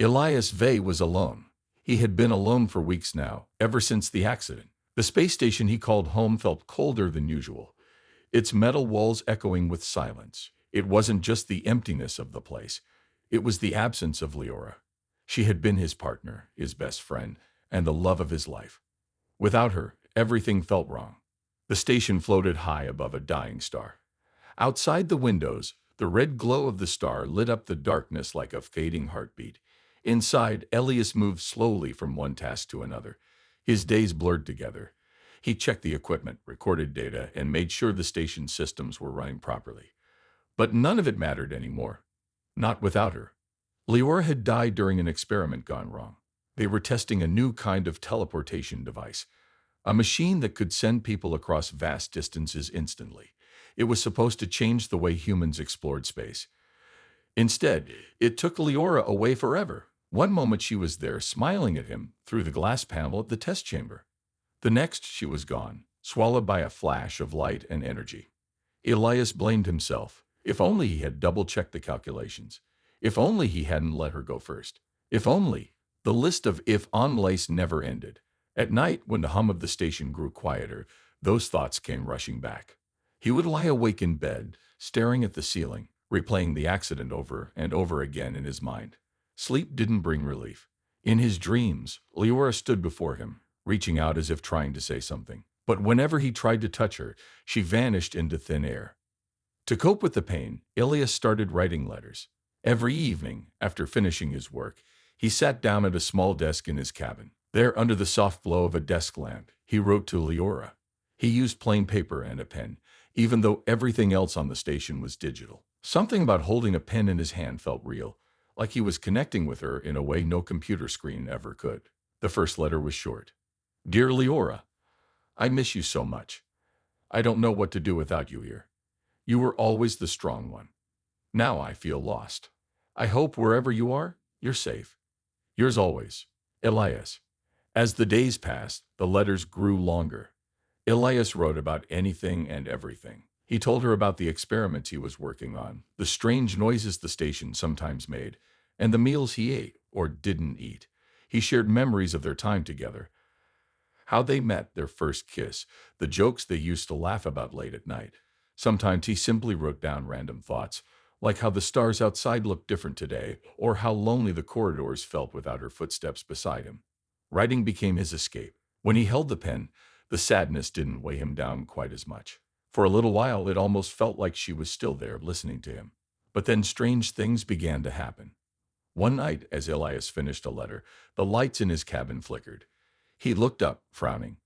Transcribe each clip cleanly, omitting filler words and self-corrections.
Elias Vey was alone. He had been alone for weeks now, ever since the accident. The space station he called home felt colder than usual, its metal walls echoing with silence. It wasn't just the emptiness of the place. It was the absence of Leora. She had been his partner, his best friend, and the love of his life. Without her, everything felt wrong. The station floated high above a dying star. Outside the windows, the red glow of the star lit up the darkness like a fading heartbeat. Inside, Elias moved slowly from one task to another. His days blurred together. He checked the equipment, recorded data, and made sure the station's systems were running properly. But none of it mattered anymore. Not without her. Leora had died during an experiment gone wrong. They were testing a new kind of teleportation device, a machine that could send people across vast distances instantly. It was supposed to change the way humans explored space. Instead, it took Leora away forever. One moment she was there, smiling at him through the glass panel of the test chamber. The next, she was gone, swallowed by a flash of light and energy. Elias blamed himself. If only he had double-checked the calculations. If only he hadn't let her go first. If only. The list of if-onlys never ended. At night, when the hum of the station grew quieter, those thoughts came rushing back. He would lie awake in bed, staring at the ceiling, replaying the accident over and over again in his mind. Sleep didn't bring relief. In his dreams, Leora stood before him, reaching out as if trying to say something. But whenever he tried to touch her, she vanished into thin air. To cope with the pain, Elias started writing letters. Every evening, after finishing his work, he sat down at a small desk in his cabin. There, under the soft glow of a desk lamp, he wrote to Leora. He used plain paper and a pen, even though everything else on the station was digital. Something about holding a pen in his hand felt real, like he was connecting with her in a way no computer screen ever could. The first letter was short. Dear Leora, I miss you so much. I don't know what to do without you here. You were always the strong one. Now I feel lost. I hope wherever you are, you're safe. Yours always, Elias. As the days passed, the letters grew longer. Elias wrote about anything and everything. He told her about the experiments he was working on, the strange noises the station sometimes made, and the meals he ate or didn't eat. He shared memories of their time together, how they met, their first kiss, the jokes they used to laugh about late at night. Sometimes he simply wrote down random thoughts, like how the stars outside looked different today, or how lonely the corridors felt without her footsteps beside him. Writing became his escape. When he held the pen, the sadness didn't weigh him down quite as much. For a little while, it almost felt like she was still there, listening to him. But then strange things began to happen. One night, as Elias finished a letter, the lights in his cabin flickered. He looked up, frowning.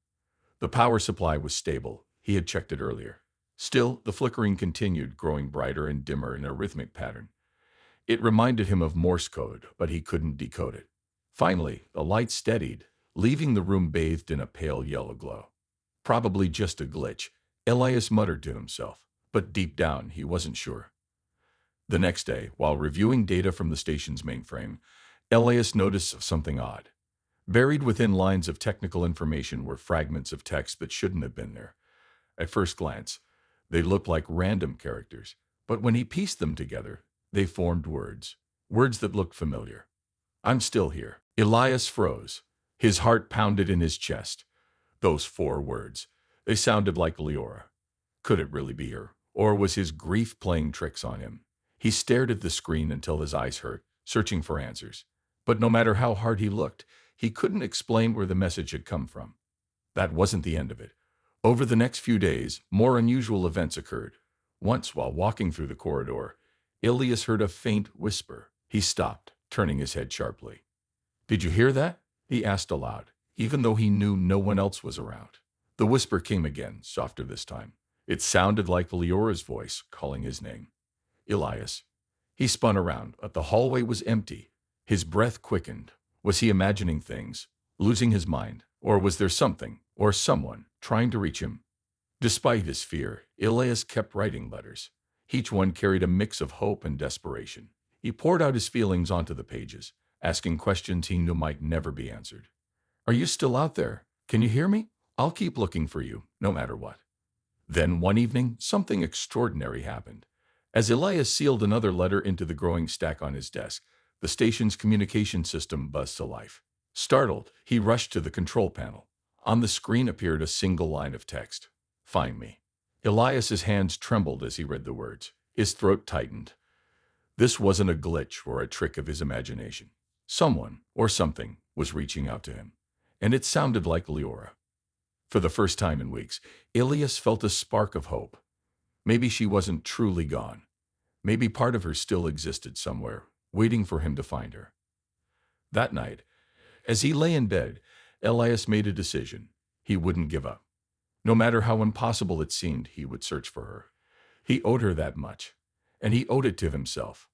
The power supply was stable. He had checked it earlier. Still, the flickering continued, growing brighter and dimmer in a rhythmic pattern. It reminded him of Morse code, but he couldn't decode it. Finally, the light steadied, leaving the room bathed in a pale yellow glow. Probably just a glitch, Elias muttered to himself, but deep down he wasn't sure. The next day, while reviewing data from the station's mainframe, Elias noticed something odd. Buried within lines of technical information were fragments of text that shouldn't have been there. At first glance, they looked like random characters, but when he pieced them together, they formed words. Words that looked familiar. I'm still here. Elias froze. His heart pounded in his chest. Those 4 words. They sounded like Leora. Could it really be her? Or was his grief playing tricks on him? He stared at the screen until his eyes hurt, searching for answers. But no matter how hard he looked, he couldn't explain where the message had come from. That wasn't the end of it. Over the next few days, more unusual events occurred. Once, while walking through the corridor, Elias heard a faint whisper. He stopped, turning his head sharply. Did you hear that? He asked aloud, even though he knew no one else was around. The whisper came again, softer this time. It sounded like Leora's voice calling his name. Elias. He spun around, but the hallway was empty. His breath quickened. Was he imagining things, losing his mind, or was there something, or someone, trying to reach him? Despite his fear, Elias kept writing letters. Each one carried a mix of hope and desperation. He poured out his feelings onto the pages, asking questions he knew might never be answered. Are you still out there? Can you hear me? I'll keep looking for you, no matter what. Then one evening, something extraordinary happened. As Elias sealed another letter into the growing stack on his desk, the station's communication system buzzed to life. Startled, he rushed to the control panel. On the screen appeared a single line of text. Find me. Elias's hands trembled as he read the words. His throat tightened. This wasn't a glitch or a trick of his imagination. Someone, or something, was reaching out to him. And it sounded like Leora. For the first time in weeks, Elias felt a spark of hope. Maybe she wasn't truly gone. Maybe part of her still existed somewhere, waiting for him to find her. That night, as he lay in bed, Elias made a decision. He wouldn't give up. No matter how impossible it seemed, he would search for her. He owed her that much, and he owed it to himself.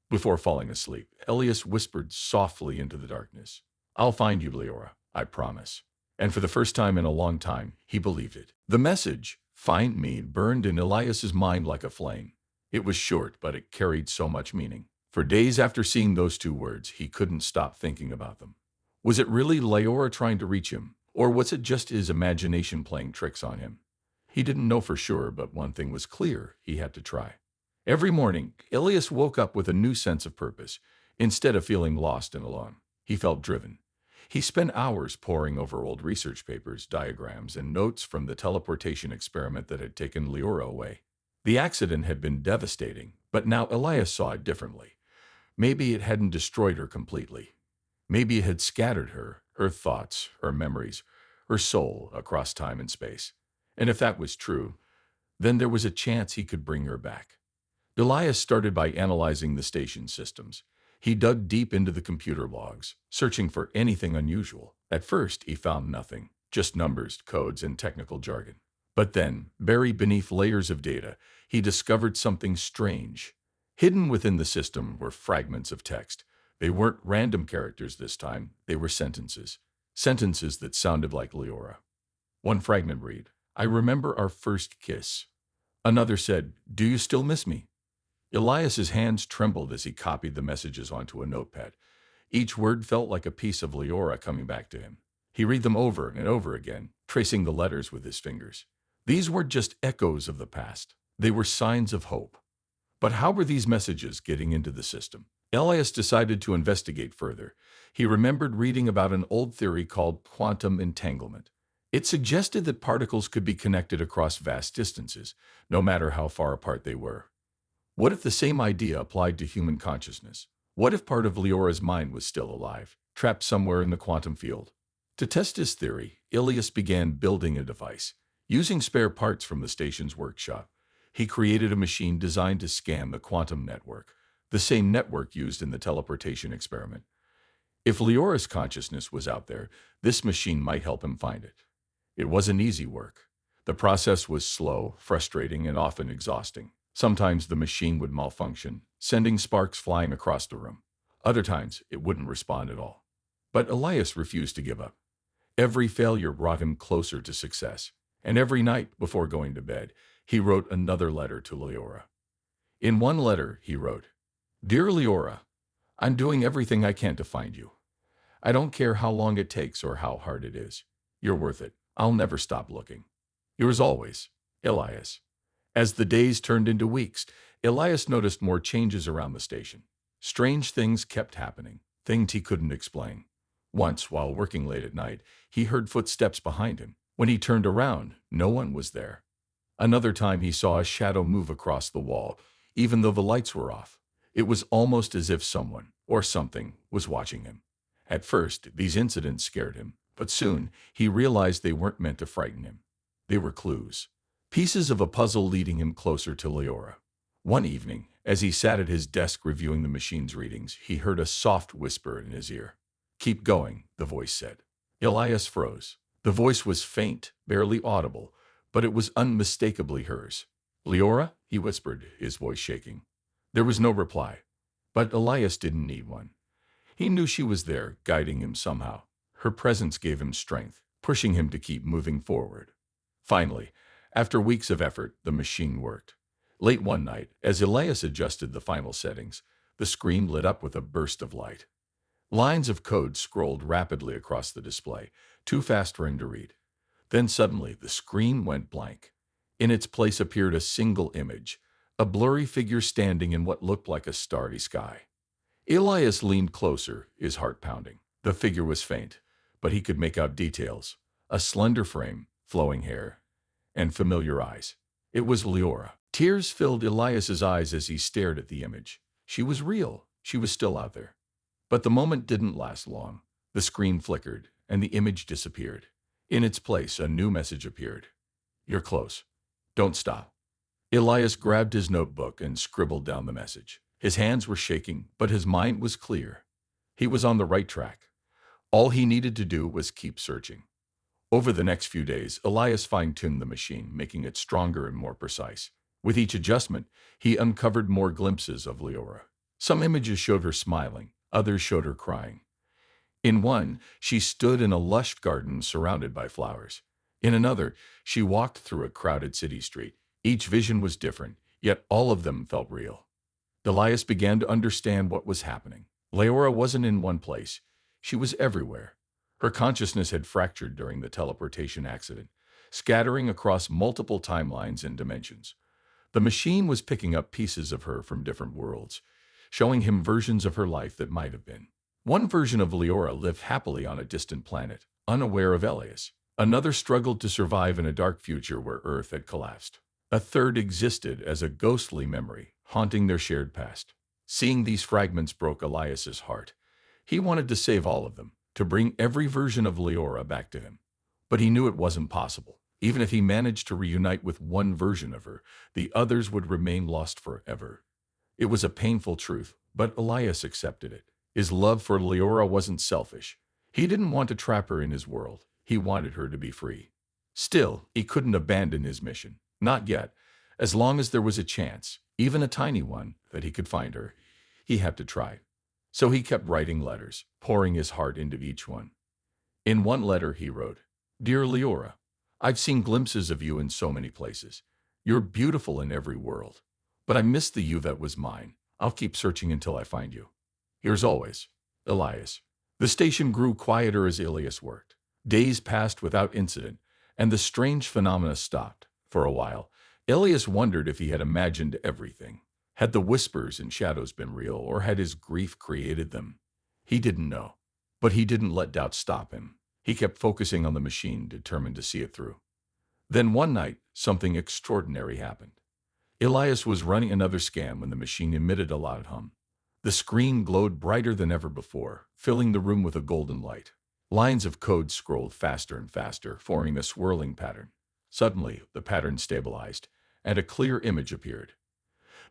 Before falling asleep, Elias whispered softly into the darkness, I'll find you, Leora, I promise. And for the first time in a long time, he believed it. The message, find me, burned in Elias's mind like a flame. It was short, but it carried so much meaning. For days after seeing those two words, he couldn't stop thinking about them. Was it really Leora trying to reach him, or was it just his imagination playing tricks on him? He didn't know for sure, but one thing was clear, he had to try. Every morning, Elias woke up with a new sense of purpose. Instead of feeling lost and alone, he felt driven. He spent hours poring over old research papers, diagrams, and notes from the teleportation experiment that had taken Leora away. The accident had been devastating, but now Elias saw it differently. Maybe it hadn't destroyed her completely. Maybe it had scattered her thoughts, her memories, her soul across time and space. And if that was true, then there was a chance he could bring her back. Elias started by analyzing the station systems. He dug deep into the computer logs, searching for anything unusual. At first, he found nothing, just numbers, codes, and technical jargon. But then, buried beneath layers of data, he discovered something strange. Hidden within the system were fragments of text. They weren't random characters this time, they were sentences. Sentences that sounded like Leora. One fragment read, I remember our first kiss. Another said, do you still miss me? Elias's hands trembled as he copied the messages onto a notepad. Each word felt like a piece of Leora coming back to him. He read them over and over again, tracing the letters with his fingers. These weren't just echoes of the past. They were signs of hope. But how were these messages getting into the system? Elias decided to investigate further. He remembered reading about an old theory called quantum entanglement. It suggested that particles could be connected across vast distances, no matter how far apart they were. What if the same idea applied to human consciousness? What if part of Leora's mind was still alive, trapped somewhere in the quantum field? To test his theory, Elias began building a device. Using spare parts from the station's workshop, he created a machine designed to scan the quantum network, the same network used in the teleportation experiment. If Leora's consciousness was out there, this machine might help him find it. It wasn't easy work. The process was slow, frustrating, and often exhausting. Sometimes the machine would malfunction, sending sparks flying across the room. Other times, it wouldn't respond at all. But Elias refused to give up. Every failure brought him closer to success, and every night before going to bed, he wrote another letter to Leora. In one letter, he wrote, Dear Leora, I'm doing everything I can to find you. I don't care how long it takes or how hard it is. You're worth it. I'll never stop looking. Yours always, Elias. As the days turned into weeks, Elias noticed more changes around the station. Strange things kept happening, things he couldn't explain. Once, while working late at night, he heard footsteps behind him. When he turned around, no one was there. Another time he saw a shadow move across the wall, even though the lights were off. It was almost as if someone, or something, was watching him. At first, these incidents scared him, but soon he realized they weren't meant to frighten him. They were clues. Pieces of a puzzle leading him closer to Leora. One evening, as he sat at his desk reviewing the machine's readings, he heard a soft whisper in his ear. Keep going, the voice said. Elias froze. The voice was faint, barely audible, but it was unmistakably hers. Leora, he whispered, his voice shaking. There was no reply, but Elias didn't need one. He knew she was there, guiding him somehow. Her presence gave him strength, pushing him to keep moving forward. Finally, after weeks of effort, the machine worked. Late one night, as Elias adjusted the final settings, the screen lit up with a burst of light. Lines of code scrolled rapidly across the display, too fast for him to read. Then suddenly, the screen went blank. In its place appeared a single image, a blurry figure standing in what looked like a starry sky. Elias leaned closer, his heart pounding. The figure was faint, but he could make out details. A slender frame, flowing hair, and familiar eyes. It was Leora. Tears filled Elias's eyes as he stared at the image. She was real. She was still out there. But the moment didn't last long. The screen flickered, and the image disappeared. In its place, a new message appeared. You're close. Don't stop. Elias grabbed his notebook and scribbled down the message. His hands were shaking, but his mind was clear. He was on the right track. All he needed to do was keep searching. Over the next few days, Elias fine-tuned the machine, making it stronger and more precise. With each adjustment, he uncovered more glimpses of Leora. Some images showed her smiling, others showed her crying. In one, she stood in a lush garden surrounded by flowers. In another, she walked through a crowded city street. Each vision was different, yet all of them felt real. Elias began to understand what was happening. Leora wasn't in one place. She was everywhere. Her consciousness had fractured during the teleportation accident, scattering across multiple timelines and dimensions. The machine was picking up pieces of her from different worlds, showing him versions of her life that might have been. One version of Leora lived happily on a distant planet, unaware of Elias. Another struggled to survive in a dark future where Earth had collapsed. A third existed as a ghostly memory, haunting their shared past. Seeing these fragments broke Elias's heart. He wanted to save all of them, to bring every version of Leora back to him. But he knew it wasn't possible. Even if he managed to reunite with one version of her, the others would remain lost forever. It was a painful truth, but Elias accepted it. His love for Leora wasn't selfish. He didn't want to trap her in his world. He wanted her to be free. Still, he couldn't abandon his mission. Not yet. As long as there was a chance, even a tiny one, that he could find her, he had to try. So he kept writing letters, pouring his heart into each one. In one letter he wrote, Dear Leora, I've seen glimpses of you in so many places. You're beautiful in every world. But I miss the you that was mine. I'll keep searching until I find you. Yours always, Elias. The station grew quieter as Elias worked. Days passed without incident, and the strange phenomena stopped. For a while, Elias wondered if he had imagined everything. Had the whispers and shadows been real, or had his grief created them? He didn't know. But he didn't let doubt stop him. He kept focusing on the machine, determined to see it through. Then one night, something extraordinary happened. Elias was running another scan when the machine emitted a loud hum. The screen glowed brighter than ever before, filling the room with a golden light. Lines of code scrolled faster and faster, forming a swirling pattern. Suddenly, the pattern stabilized, and a clear image appeared.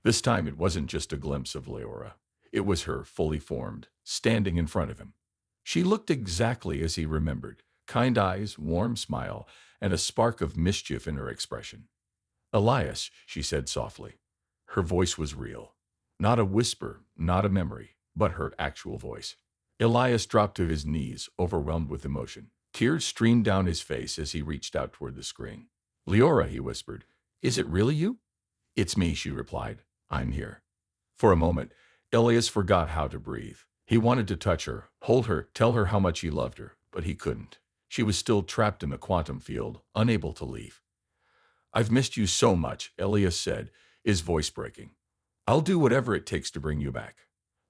This time it wasn't just a glimpse of Leora. It was her, fully formed, standing in front of him. She looked exactly as he remembered, kind eyes, warm smile, and a spark of mischief in her expression. Elias, she said softly. Her voice was real. Not a whisper, not a memory, but her actual voice. Elias dropped to his knees, overwhelmed with emotion. Tears streamed down his face as he reached out toward the screen. Leora, he whispered, is it really you? It's me, she replied. I'm here. For a moment, Elias forgot how to breathe. He wanted to touch her, hold her, tell her how much he loved her, but he couldn't. She was still trapped in the quantum field, unable to leave. I've missed you so much, Elias said, his voice breaking. I'll do whatever it takes to bring you back.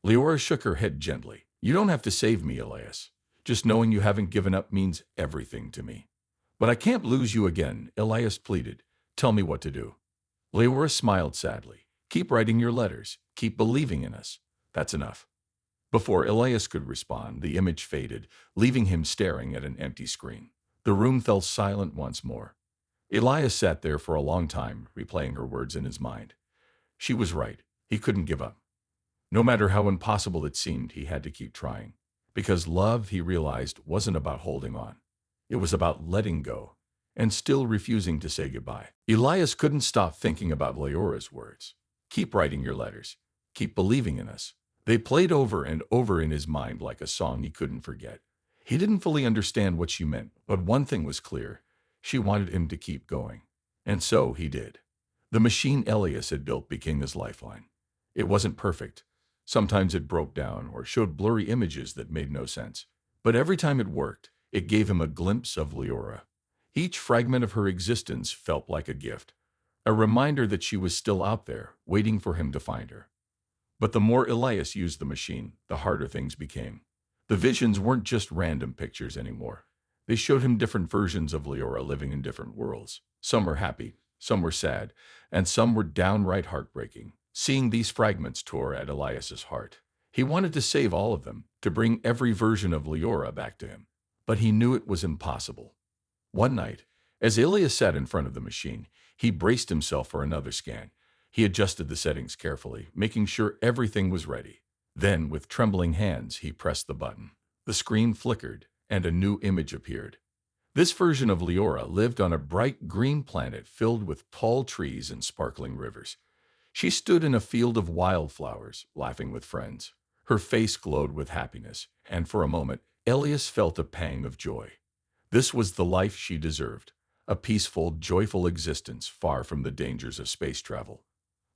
Leora shook her head gently. You don't have to save me, Elias. Just knowing you haven't given up means everything to me. But I can't lose you again, Elias pleaded. Tell me what to do. Leora smiled sadly. Keep writing your letters. Keep believing in us. That's enough. Before Elias could respond, the image faded, leaving him staring at an empty screen. The room fell silent once more. Elias sat there for a long time, replaying her words in his mind. She was right. He couldn't give up. No matter how impossible it seemed, he had to keep trying. Because love, he realized, wasn't about holding on. It was about letting go, and still refusing to say goodbye. Elias couldn't stop thinking about Leora's words. Keep writing your letters. Keep believing in us. They played over and over in his mind like a song he couldn't forget. He didn't fully understand what she meant, but one thing was clear. She wanted him to keep going. And so he did. The machine Elias had built became his lifeline. It wasn't perfect. Sometimes it broke down or showed blurry images that made no sense. But every time it worked, it gave him a glimpse of Leora. Each fragment of her existence felt like a gift, a reminder that she was still out there, waiting for him to find her. But the more Elias used the machine, the harder things became. The visions weren't just random pictures anymore. They showed him different versions of Leora living in different worlds. Some were happy, some were sad, and some were downright heartbreaking. Seeing these fragments tore at Elias's heart. He wanted to save all of them, to bring every version of Leora back to him. But he knew it was impossible. One night, as Elias sat in front of the machine, he braced himself for another scan. He adjusted the settings carefully, making sure everything was ready. Then, with trembling hands, he pressed the button. The screen flickered, and a new image appeared. This version of Leora lived on a bright green planet filled with tall trees and sparkling rivers. She stood in a field of wildflowers, laughing with friends. Her face glowed with happiness, and for a moment, Elias felt a pang of joy. This was the life she deserved, a peaceful, joyful existence far from the dangers of space travel.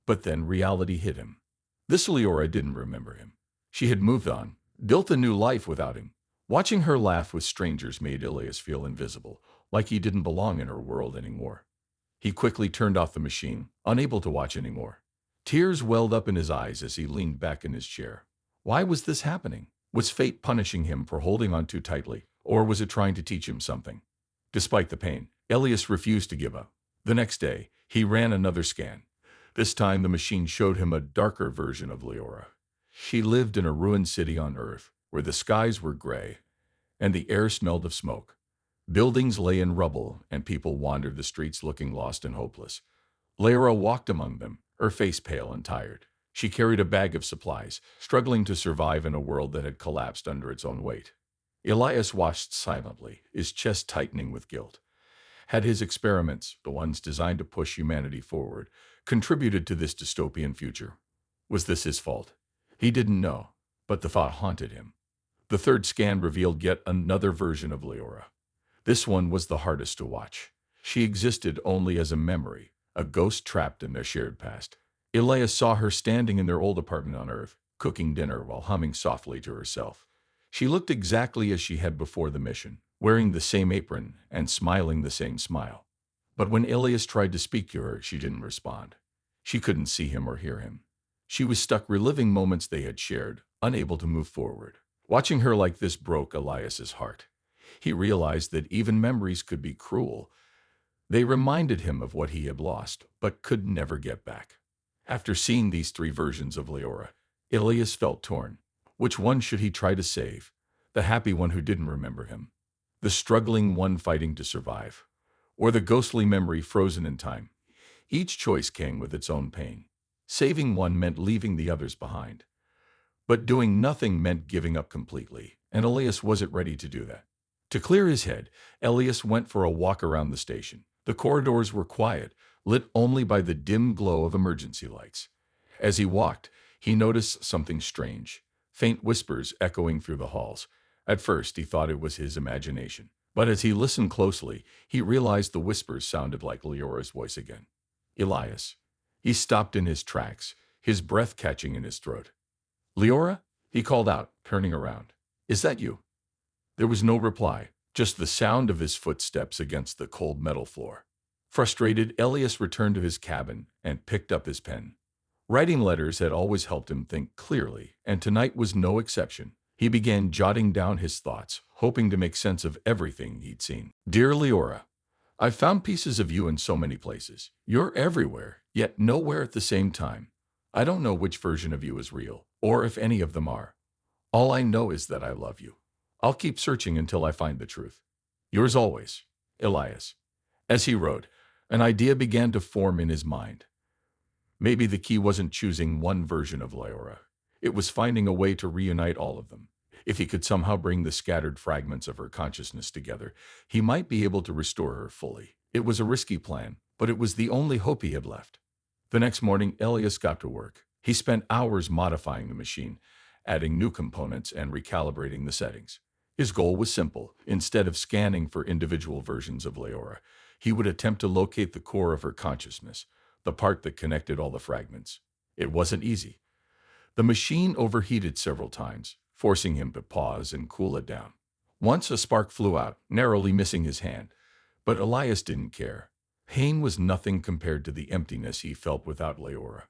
But then reality hit him. This Leora didn't remember him. She had moved on, built a new life without him. Watching her laugh with strangers made Elias feel invisible, like he didn't belong in her world anymore. He quickly turned off the machine, unable to watch anymore. Tears welled up in his eyes as he leaned back in his chair. Why was this happening? Was fate punishing him for holding on too tightly, or was it trying to teach him something? Despite the pain, Elias refused to give up. The next day, he ran another scan. This time, the machine showed him a darker version of Leora. She lived in a ruined city on Earth, where the skies were gray and the air smelled of smoke. Buildings lay in rubble, and people wandered the streets looking lost and hopeless. Leora walked among them, her face pale and tired. She carried a bag of supplies, struggling to survive in a world that had collapsed under its own weight. Elias watched silently, his chest tightening with guilt. Had his experiments, the ones designed to push humanity forward, contributed to this dystopian future? Was this his fault? He didn't know, but the thought haunted him. The third scan revealed yet another version of Leora. This one was the hardest to watch. She existed only as a memory, a ghost trapped in their shared past. Elias saw her standing in their old apartment on Earth, cooking dinner while humming softly to herself. She looked exactly as she had before the mission, wearing the same apron and smiling the same smile. But when Elias tried to speak to her, she didn't respond. She couldn't see him or hear him. She was stuck reliving moments they had shared, unable to move forward. Watching her like this broke Elias's heart. He realized that even memories could be cruel. They reminded him of what he had lost, but could never get back. After seeing these three versions of Leora, Elias felt torn. Which one should he try to save? The happy one who didn't remember him? The struggling one fighting to survive? Or the ghostly memory frozen in time? Each choice came with its own pain. Saving one meant leaving the others behind. But doing nothing meant giving up completely, and Elias wasn't ready to do that. To clear his head, Elias went for a walk around the station. The corridors were quiet, lit only by the dim glow of emergency lights. As he walked, he noticed something strange, faint whispers echoing through the halls. At first, he thought it was his imagination, but as he listened closely, he realized the whispers sounded like Leora's voice again. Elias. He stopped in his tracks, his breath catching in his throat. "Leora?" he called out, turning around. "Is that you?" There was no reply, just the sound of his footsteps against the cold metal floor. Frustrated, Elias returned to his cabin and picked up his pen. Writing letters had always helped him think clearly, and tonight was no exception. He began jotting down his thoughts, hoping to make sense of everything he'd seen. "Dear Leora, I've found pieces of you in so many places. You're everywhere, yet nowhere at the same time. I don't know which version of you is real, or if any of them are. All I know is that I love you. I'll keep searching until I find the truth. Yours always, Elias." As he wrote, an idea began to form in his mind. Maybe the key wasn't choosing one version of Leora. It was finding a way to reunite all of them. If he could somehow bring the scattered fragments of her consciousness together, he might be able to restore her fully. It was a risky plan, but it was the only hope he had left. The next morning, Elias got to work. He spent hours modifying the machine, adding new components and recalibrating the settings. His goal was simple. Instead of scanning for individual versions of Leora, he would attempt to locate the core of her consciousness, the part that connected all the fragments. It wasn't easy. The machine overheated several times, forcing him to pause and cool it down. Once a spark flew out, narrowly missing his hand. But Elias didn't care. Pain was nothing compared to the emptiness he felt without Leora.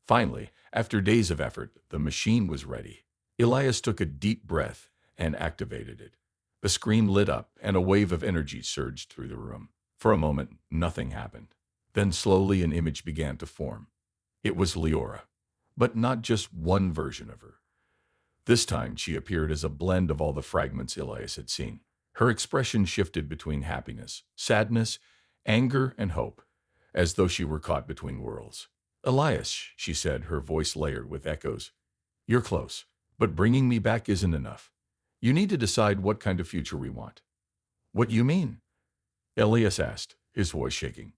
Finally, after days of effort, the machine was ready. Elias took a deep breath and activated it. The screen lit up and a wave of energy surged through the room. For a moment, nothing happened. Then slowly an image began to form. It was Leora, but not just one version of her. This time she appeared as a blend of all the fragments Elias had seen. Her expression shifted between happiness, sadness, anger, and hope, as though she were caught between worlds. Elias, she said, her voice layered with echoes. You're close, but bringing me back isn't enough. You need to decide what kind of future we want. What you mean? Elias asked, his voice shaking.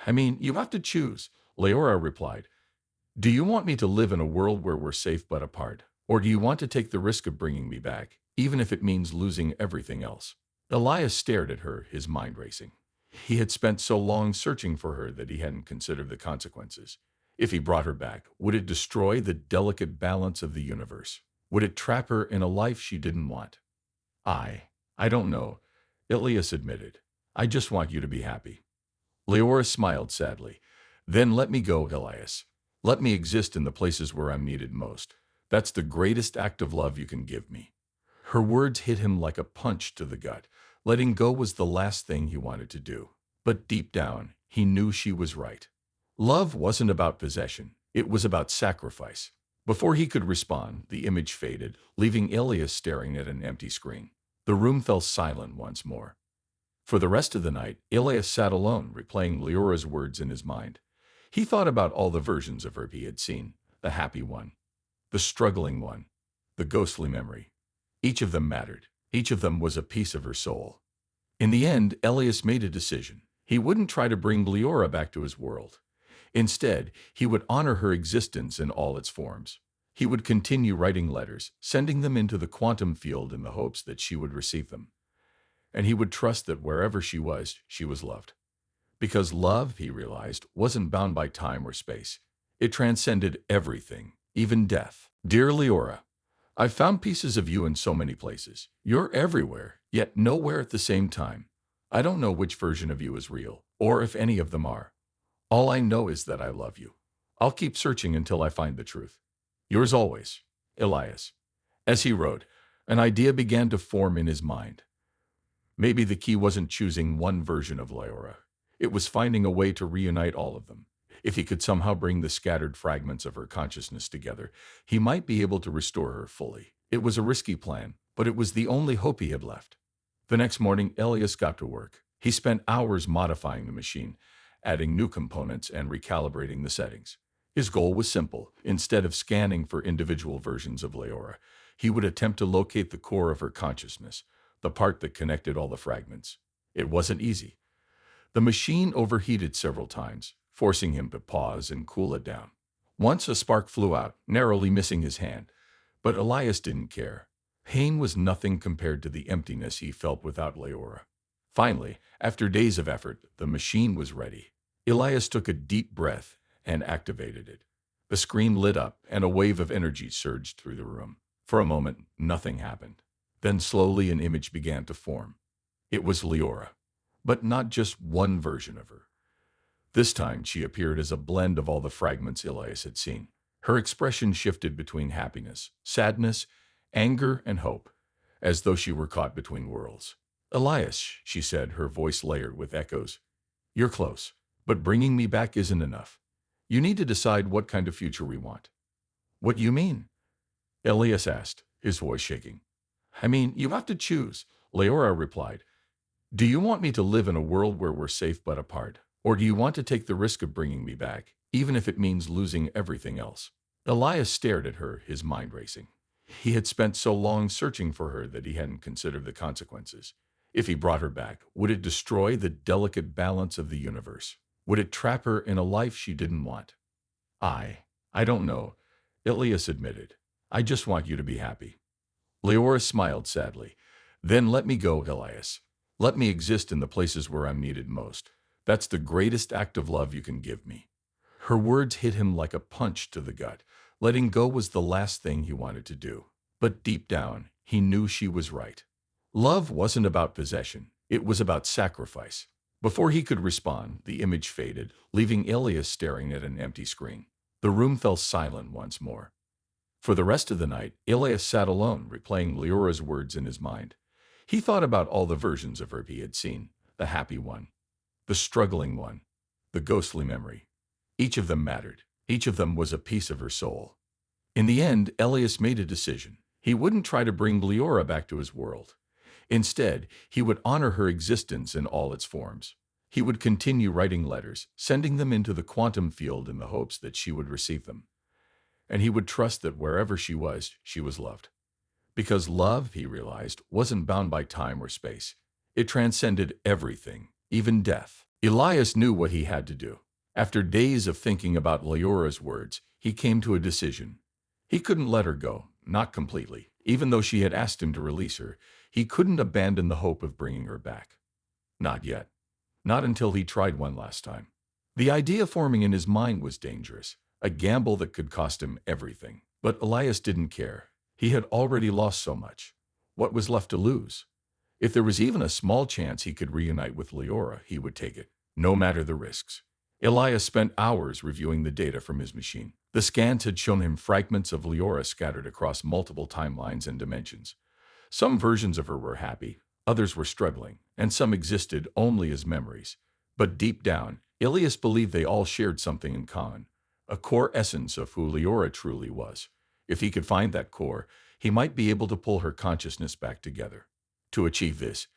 I mean, you have to choose, Leora replied. Do you want me to live in a world where we're safe but apart? Or do you want to take the risk of bringing me back, even if it means losing everything else? Elias stared at her, his mind racing. He had spent so long searching for her that he hadn't considered the consequences. If he brought her back, would it destroy the delicate balance of the universe? Would it trap her in a life she didn't want? I don't know, Elias admitted. I just want you to be happy. Leora smiled sadly. Then let me go, Elias. Let me exist in the places where I'm needed most. That's the greatest act of love you can give me. Her words hit him like a punch to the gut. Letting go was the last thing he wanted to do. But deep down, he knew she was right. Love wasn't about possession. It was about sacrifice. Before he could respond, the image faded, leaving Elias staring at an empty screen. The room fell silent once more. For the rest of the night, Elias sat alone, replaying Leora's words in his mind. He thought about all the versions of her he had seen, the happy one, the struggling one, the ghostly memory. Each of them mattered. Each of them was a piece of her soul. In the end, Elias made a decision. He wouldn't try to bring Leora back to his world. Instead, he would honor her existence in all its forms. He would continue writing letters, sending them into the quantum field in the hopes that she would receive them. And he would trust that wherever she was loved. Because love, he realized, wasn't bound by time or space. It transcended everything, even death. Dear Leora, I've found pieces of you in so many places. You're everywhere, yet nowhere at the same time. I don't know which version of you is real, or if any of them are. All I know is that I love you. I'll keep searching until I find the truth. Yours always, Elias. As he wrote, an idea began to form in his mind. Maybe the key wasn't choosing one version of Leora. It was finding a way to reunite all of them. If he could somehow bring the scattered fragments of her consciousness together, he might be able to restore her fully. It was a risky plan, but it was the only hope he had left. The next morning, Elias got to work. He spent hours modifying the machine, adding new components and recalibrating the settings. His goal was simple. Instead of scanning for individual versions of Leora, he would attempt to locate the core of her consciousness, the part that connected all the fragments. It wasn't easy. The machine overheated several times, forcing him to pause and cool it down. Once a spark flew out, narrowly missing his hand. But Elias didn't care. Pain was nothing compared to the emptiness he felt without Leora. Finally, after days of effort, the machine was ready. Elias took a deep breath and activated it. The screen lit up and a wave of energy surged through the room. For a moment, nothing happened. Then slowly an image began to form. It was Leora, but not just one version of her. This time she appeared as a blend of all the fragments Elias had seen. Her expression shifted between happiness, sadness, anger, and hope, as though she were caught between worlds. Elias, she said, her voice layered with echoes. You're close, but bringing me back isn't enough. You need to decide what kind of future we want. What you mean? Elias asked, his voice shaking. I mean, you have to choose, Leora replied. Do you want me to live in a world where we're safe but apart? Or do you want to take the risk of bringing me back, even if it means losing everything else? Elias stared at her, his mind racing. He had spent so long searching for her that he hadn't considered the consequences. If he brought her back, would it destroy the delicate balance of the universe? Would it trap her in a life she didn't want? I don't know, Elias admitted. I just want you to be happy. Leora smiled sadly. Then let me go, Elias. Let me exist in the places where I'm needed most. That's the greatest act of love you can give me. Her words hit him like a punch to the gut. Letting go was the last thing he wanted to do. But deep down, he knew she was right. Love wasn't about possession. It was about sacrifice. Before he could respond, the image faded, leaving Elias staring at an empty screen. The room fell silent once more. For the rest of the night, Elias sat alone, replaying Leora's words in his mind. He thought about all the versions of her he had seen, the happy one, the struggling one, the ghostly memory. Each of them mattered. Each of them was a piece of her soul. In the end, Elias made a decision. He wouldn't try to bring Leora back to his world. Instead, he would honor her existence in all its forms. He would continue writing letters, sending them into the quantum field in the hopes that she would receive them. And he would trust that wherever she was loved. Because love, he realized, wasn't bound by time or space. It transcended everything, even death. Elias knew what he had to do. After days of thinking about Leora's words, he came to a decision. He couldn't let her go, not completely. Even though she had asked him to release her, he couldn't abandon the hope of bringing her back. Not yet. Not until he tried one last time. The idea forming in his mind was dangerous, a gamble that could cost him everything. But Elias didn't care. He had already lost so much. What was left to lose? If there was even a small chance he could reunite with Leora, he would take it, no matter the risks. Elias spent hours reviewing the data from his machine. The scans had shown him fragments of Leora scattered across multiple timelines and dimensions. Some versions of her were happy, others were struggling, and some existed only as memories. But deep down, Elias believed they all shared something in common, a core essence of who Leora truly was. If he could find that core, he might be able to pull her consciousness back together. To achieve this,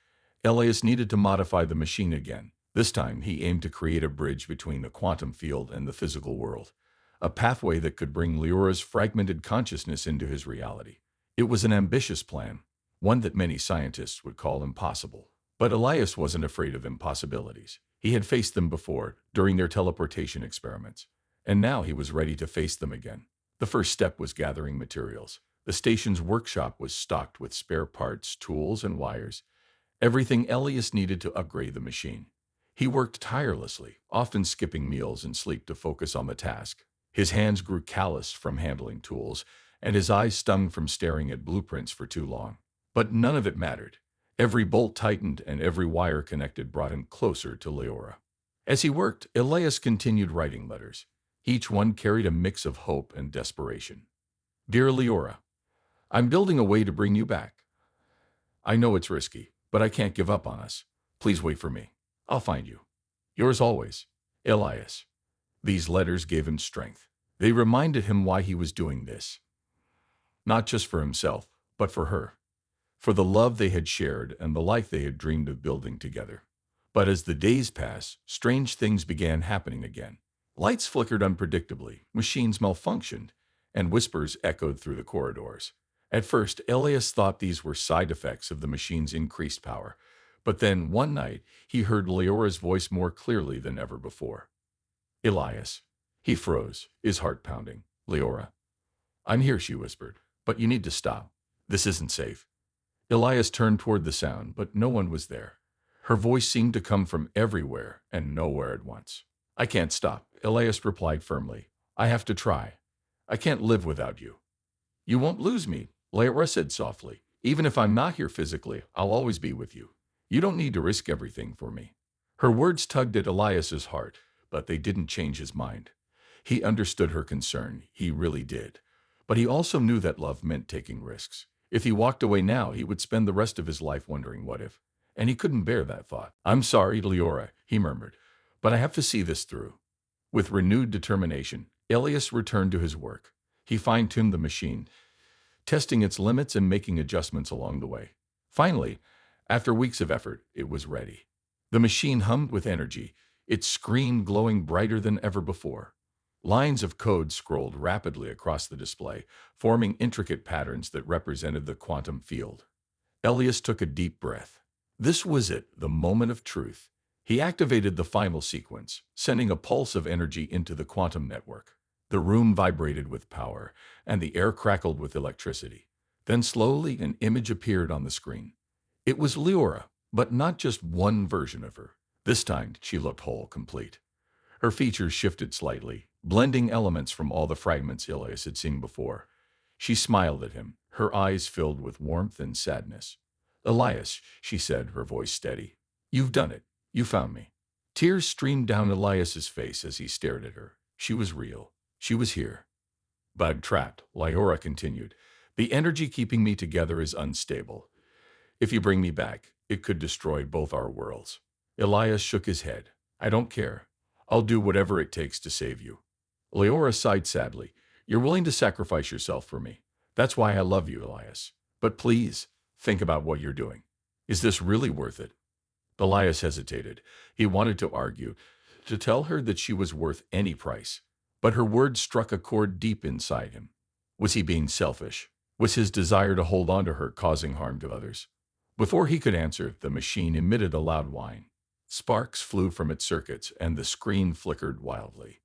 Elias needed to modify the machine again. This time, he aimed to create a bridge between the quantum field and the physical world, a pathway that could bring Leora's fragmented consciousness into his reality. It was an ambitious plan, one that many scientists would call impossible. But Elias wasn't afraid of impossibilities. He had faced them before, during their teleportation experiments, and now he was ready to face them again. The first step was gathering materials. The station's workshop was stocked with spare parts, tools, and wires, everything Elias needed to upgrade the machine. He worked tirelessly, often skipping meals and sleep to focus on the task. His hands grew calloused from handling tools, and his eyes stung from staring at blueprints for too long. But none of it mattered. Every bolt tightened and every wire connected brought him closer to Leora. As he worked, Elias continued writing letters. Each one carried a mix of hope and desperation. Dear Leora, I'm building a way to bring you back. I know it's risky, but I can't give up on us. Please wait for me. I'll find you. Yours always, Elias. These letters gave him strength. They reminded him why he was doing this. Not just for himself, but for her. For the love they had shared and the life they had dreamed of building together. But as the days passed, strange things began happening again. Lights flickered unpredictably, machines malfunctioned, and whispers echoed through the corridors. At first, Elias thought these were side effects of the machine's increased power. But then, one night, he heard Leora's voice more clearly than ever before. Elias. He froze, his heart pounding. Leora. I'm here, she whispered, but you need to stop. This isn't safe. Elias turned toward the sound, but no one was there. Her voice seemed to come from everywhere and nowhere at once. I can't stop, Elias replied firmly. I have to try. I can't live without you. You won't lose me, Leora said softly. Even if I'm not here physically, I'll always be with you. You don't need to risk everything for me. Her words tugged at Elias's heart, but they didn't change his mind. He understood her concern, he really did. But he also knew that love meant taking risks. If he walked away now, he would spend the rest of his life wondering what if. And he couldn't bear that thought. I'm sorry, Leora, he murmured, but I have to see this through. With renewed determination, Elias returned to his work. He fine-tuned the machine, testing its limits and making adjustments along the way. Finally, after weeks of effort, it was ready. The machine hummed with energy, its screen glowing brighter than ever before. Lines of code scrolled rapidly across the display, forming intricate patterns that represented the quantum field. Elias took a deep breath. This was it, the moment of truth. He activated the final sequence, sending a pulse of energy into the quantum network. The room vibrated with power, and the air crackled with electricity. Then slowly an image appeared on the screen. It was Leora, but not just one version of her. This time she looked whole, complete. Her features shifted slightly, blending elements from all the fragments Elias had seen before. She smiled at him, her eyes filled with warmth and sadness. Elias, she said, her voice steady. You've done it. You found me. Tears streamed down Elias's face as he stared at her. She was real. She was here. Bug trapped, Lyora continued. The energy keeping me together is unstable. If you bring me back, it could destroy both our worlds. Elias shook his head. I don't care. I'll do whatever it takes to save you. Leora sighed sadly. You're willing to sacrifice yourself for me. That's why I love you, Elias. But please, think about what you're doing. Is this really worth it? Elias hesitated. He wanted to argue, to tell her that she was worth any price. But her words struck a chord deep inside him. Was he being selfish? Was his desire to hold on to her causing harm to others? Before he could answer, the machine emitted a loud whine. Sparks flew from its circuits, and the screen flickered wildly.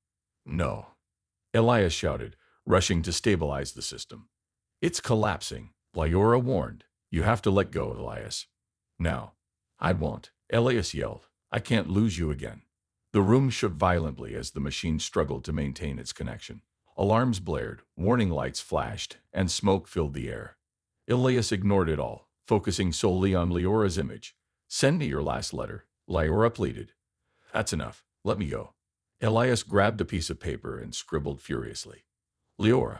No, Elias shouted, rushing to stabilize the system. It's collapsing, Lyora warned. You have to let go, Elias. Now. I won't, Elias yelled. I can't lose you again. The room shook violently as the machine struggled to maintain its connection. Alarms blared, warning lights flashed, and smoke filled the air. Elias ignored it all, focusing solely on Leora's image. Send me your last letter, Lyora pleaded. That's enough. Let me go. Elias grabbed a piece of paper and scribbled furiously. Leora,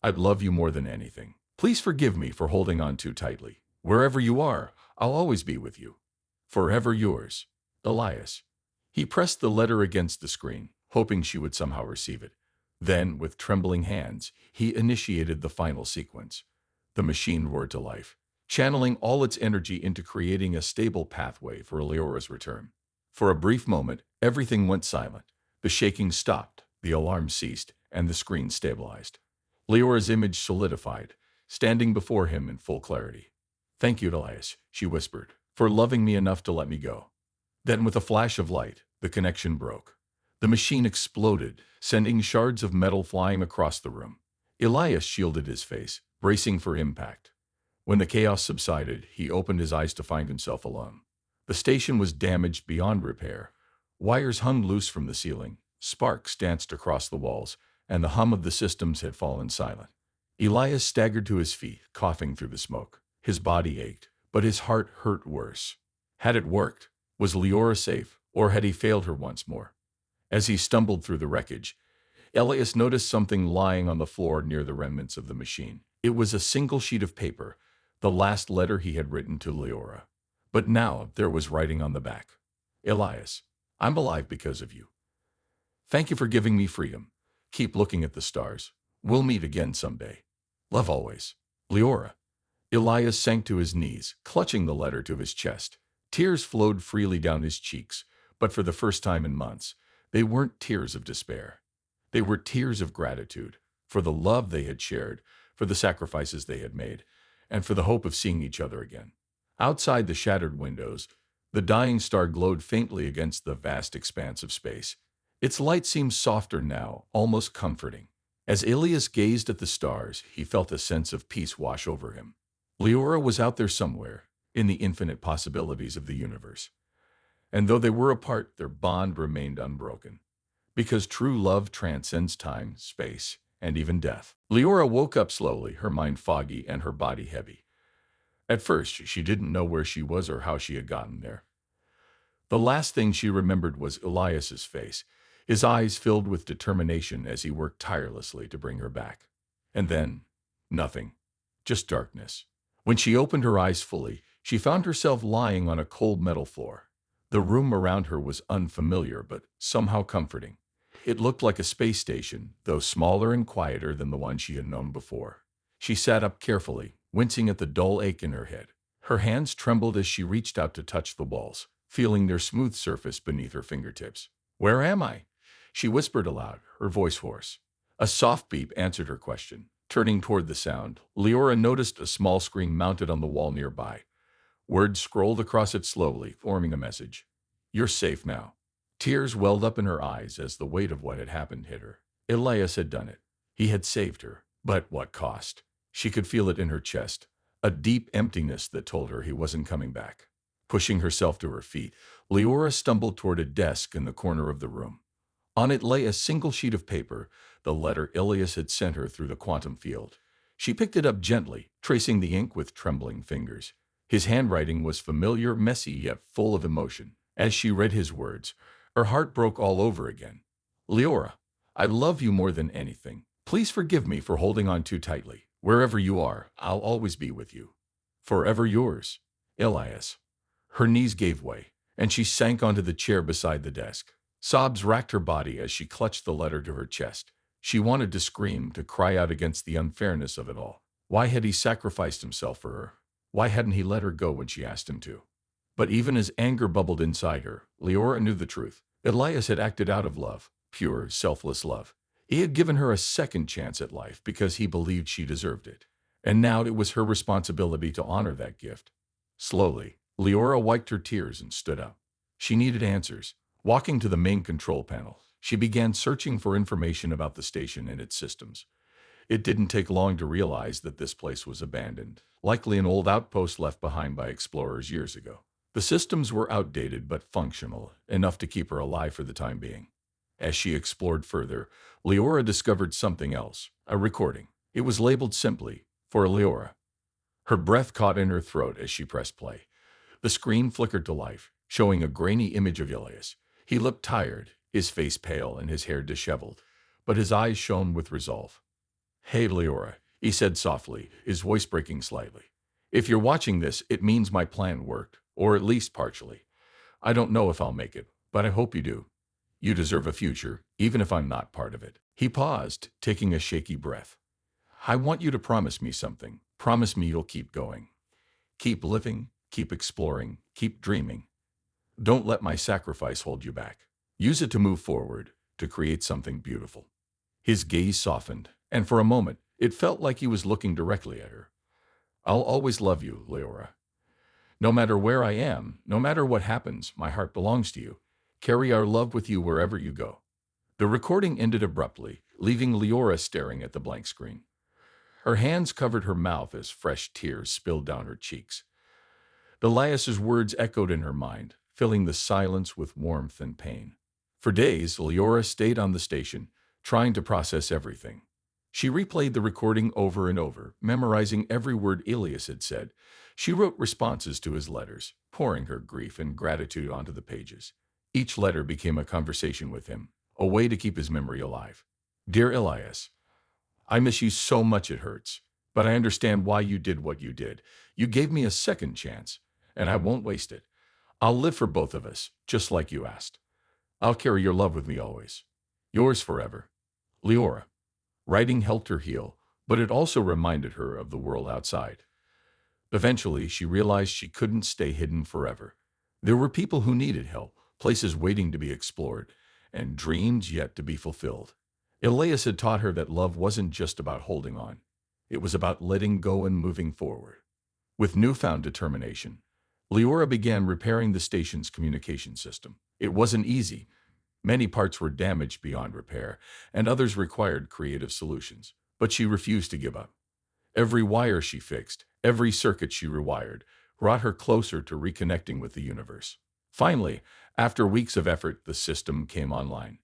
I'd love you more than anything. Please forgive me for holding on too tightly. Wherever you are, I'll always be with you. Forever yours, Elias. He pressed the letter against the screen, hoping she would somehow receive it. Then, with trembling hands, he initiated the final sequence. The machine roared to life, channeling all its energy into creating a stable pathway for Leora's return. For a brief moment, everything went silent. The shaking stopped, the alarm ceased, and the screen stabilized. Leora's image solidified, standing before him in full clarity. Thank you, Elias, she whispered, for loving me enough to let me go. Then, with a flash of light, the connection broke. The machine exploded, sending shards of metal flying across the room. Elias shielded his face, bracing for impact. When the chaos subsided, he opened his eyes to find himself alone. The station was damaged beyond repair. Wires hung loose from the ceiling, sparks danced across the walls, and the hum of the systems had fallen silent. Elias staggered to his feet, coughing through the smoke. His body ached, but his heart hurt worse. Had it worked? Was Leora safe, or had he failed her once more? As he stumbled through the wreckage, Elias noticed something lying on the floor near the remnants of the machine. It was a single sheet of paper, the last letter he had written to Leora. But now there was writing on the back. Elias, I'm alive because of you. Thank you for giving me freedom. Keep looking at the stars. We'll meet again someday. Love always. Leora. Elias sank to his knees, clutching the letter to his chest. Tears flowed freely down his cheeks, but for the first time in months, they weren't tears of despair. They were tears of gratitude for the love they had shared, for the sacrifices they had made, and for the hope of seeing each other again. Outside the shattered windows, the dying star glowed faintly against the vast expanse of space. Its light seemed softer now, almost comforting. As Elias gazed at the stars, he felt a sense of peace wash over him. Leora was out there somewhere, in the infinite possibilities of the universe. And though they were apart, their bond remained unbroken. Because true love transcends time, space, and even death. Leora woke up slowly, her mind foggy and her body heavy. At first, she didn't know where she was or how she had gotten there. The last thing she remembered was Elias's face, his eyes filled with determination as he worked tirelessly to bring her back. And then, nothing. Just darkness. When she opened her eyes fully, she found herself lying on a cold metal floor. The room around her was unfamiliar, but somehow comforting. It looked like a space station, though smaller and quieter than the one she had known before. She sat up carefully, wincing at the dull ache in her head. Her hands trembled as she reached out to touch the walls, feeling their smooth surface beneath her fingertips. Where am I? She whispered aloud, her voice hoarse. A soft beep answered her question. Turning toward the sound, Leora noticed a small screen mounted on the wall nearby. Words scrolled across it slowly, forming a message. You're safe now. Tears welled up in her eyes as the weight of what had happened hit her. Elias had done it. He had saved her. But what cost? She could feel it in her chest, a deep emptiness that told her he wasn't coming back. Pushing herself to her feet, Leora stumbled toward a desk in the corner of the room. On it lay a single sheet of paper, the letter Elias had sent her through the quantum field. She picked it up gently, tracing the ink with trembling fingers. His handwriting was familiar, messy, yet full of emotion. As she read his words, her heart broke all over again. Leora, I love you more than anything. Please forgive me for holding on too tightly. Wherever you are, I'll always be with you. Forever yours, Elias. Her knees gave way, and she sank onto the chair beside the desk. Sobs racked her body as she clutched the letter to her chest. She wanted to scream, to cry out against the unfairness of it all. Why had he sacrificed himself for her? Why hadn't he let her go when she asked him to? But even as anger bubbled inside her, Leora knew the truth. Elias had acted out of love, pure, selfless love. He had given her a second chance at life because he believed she deserved it. And now it was her responsibility to honor that gift. Slowly, Leora wiped her tears and stood up. She needed answers. Walking to the main control panel, she began searching for information about the station and its systems. It didn't take long to realize that this place was abandoned, likely an old outpost left behind by explorers years ago. The systems were outdated but functional, enough to keep her alive for the time being. As she explored further, Leora discovered something else, a recording. It was labeled simply, for Leora. Her breath caught in her throat as she pressed play. The screen flickered to life, showing a grainy image of Elias. He looked tired, his face pale and his hair disheveled, but his eyes shone with resolve. "Hey, Leora," he said softly, his voice breaking slightly. "If you're watching this, it means my plan worked, or at least partially. I don't know if I'll make it, but I hope you do. You deserve a future, even if I'm not part of it." He paused, taking a shaky breath. "I want you to promise me something. Promise me you'll keep going. Keep living, keep exploring, keep dreaming. Don't let my sacrifice hold you back. Use it to move forward, to create something beautiful." His gaze softened, and for a moment, it felt like he was looking directly at her. "I'll always love you, Leora. No matter where I am, no matter what happens, my heart belongs to you. Carry our love with you wherever you go." The recording ended abruptly, leaving Leora staring at the blank screen. Her hands covered her mouth as fresh tears spilled down her cheeks. Elias's words echoed in her mind, filling the silence with warmth and pain. For days, Leora stayed on the station, trying to process everything. She replayed the recording over and over, memorizing every word Elias had said. She wrote responses to his letters, pouring her grief and gratitude onto the pages. Each letter became a conversation with him, a way to keep his memory alive. "Dear Elias, I miss you so much it hurts, but I understand why you did what you did. You gave me a second chance, and I won't waste it. I'll live for both of us, just like you asked. I'll carry your love with me always. Yours forever, Leora." Writing helped her heal, but it also reminded her of the world outside. Eventually, she realized she couldn't stay hidden forever. There were people who needed help, places waiting to be explored, and dreams yet to be fulfilled. Elias had taught her that love wasn't just about holding on. It was about letting go and moving forward. With newfound determination, Leora began repairing the station's communication system. It wasn't easy. Many parts were damaged beyond repair, and others required creative solutions. But she refused to give up. Every wire she fixed, every circuit she rewired, brought her closer to reconnecting with the universe. Finally, after weeks of effort, the system came online.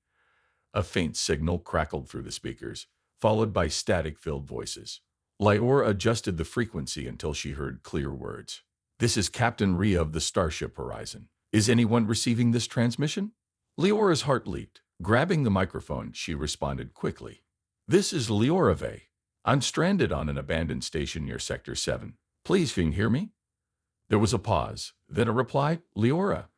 A faint signal crackled through the speakers, followed by static-filled voices. Leora adjusted the frequency until she heard clear words. "This is Captain Rhea of the Starship Horizon. Is anyone receiving this transmission?" Leora's heart leaped. Grabbing the microphone, she responded quickly. "This is Leora Vey. I'm stranded on an abandoned station near Sector 7. Please, can you hear me?" There was a pause, then a reply. "Leora,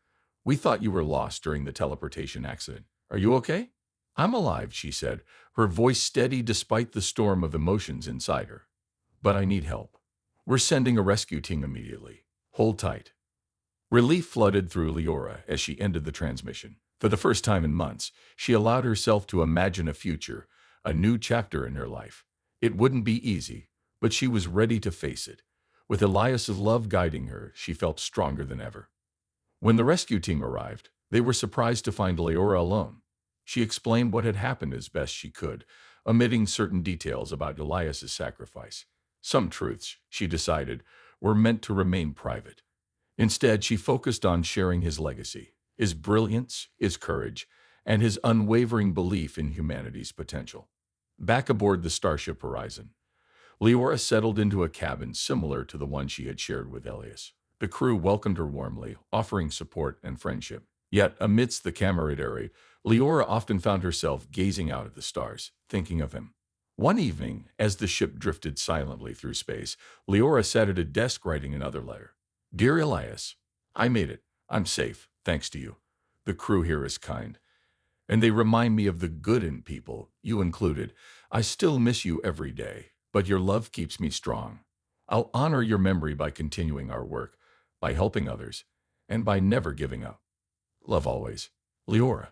we thought you were lost during the teleportation accident. Are you okay?" "I'm alive," she said, her voice steady despite the storm of emotions inside her. "But I need help. We're sending a rescue team immediately. Hold tight." Relief flooded through Leora as she ended the transmission. For the first time in months, she allowed herself to imagine a future, a new chapter in her life. It wouldn't be easy, but she was ready to face it. With Elias's love guiding her, she felt stronger than ever. When the rescue team arrived, they were surprised to find Leora alone. She explained what had happened as best she could, omitting certain details about Elias's sacrifice. Some truths, she decided, were meant to remain private. Instead, she focused on sharing his legacy, his brilliance, his courage, and his unwavering belief in humanity's potential. Back aboard the Starship Horizon, Leora settled into a cabin similar to the one she had shared with Elias. The crew welcomed her warmly, offering support and friendship. Yet, amidst the camaraderie, Leora often found herself gazing out at the stars, thinking of him. One evening, as the ship drifted silently through space, Leora sat at a desk writing another letter. Dear Elias, I made it. I'm safe, thanks to you. The crew here is kind, and they remind me of the good in people, you included. I still miss you every day, but your love keeps me strong. I'll honor your memory by continuing our work, by helping others, and by never giving up. Love always. Leora.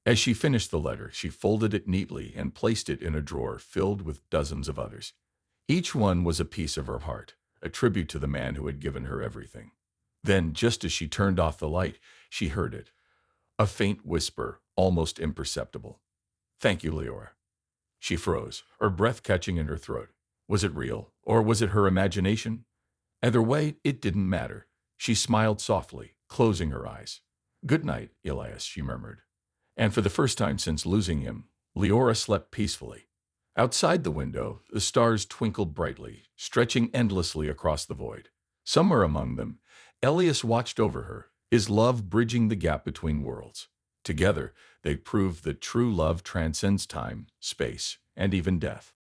As she finished the letter, she folded it neatly and placed it in a drawer filled with dozens of others. Each one was a piece of her heart, a tribute to the man who had given her everything. Then, just as she turned off the light, she heard it. A faint whisper, almost imperceptible. Thank you, Leora. She froze, her breath catching in her throat. Was it real, or was it her imagination? Either way, it didn't matter. She smiled softly, closing her eyes. Good night, Elias, she murmured. And for the first time since losing him, Leora slept peacefully. Outside the window, the stars twinkled brightly, stretching endlessly across the void. Somewhere among them, Elias watched over her, his love bridging the gap between worlds. Together, they proved that true love transcends time, space, and even death.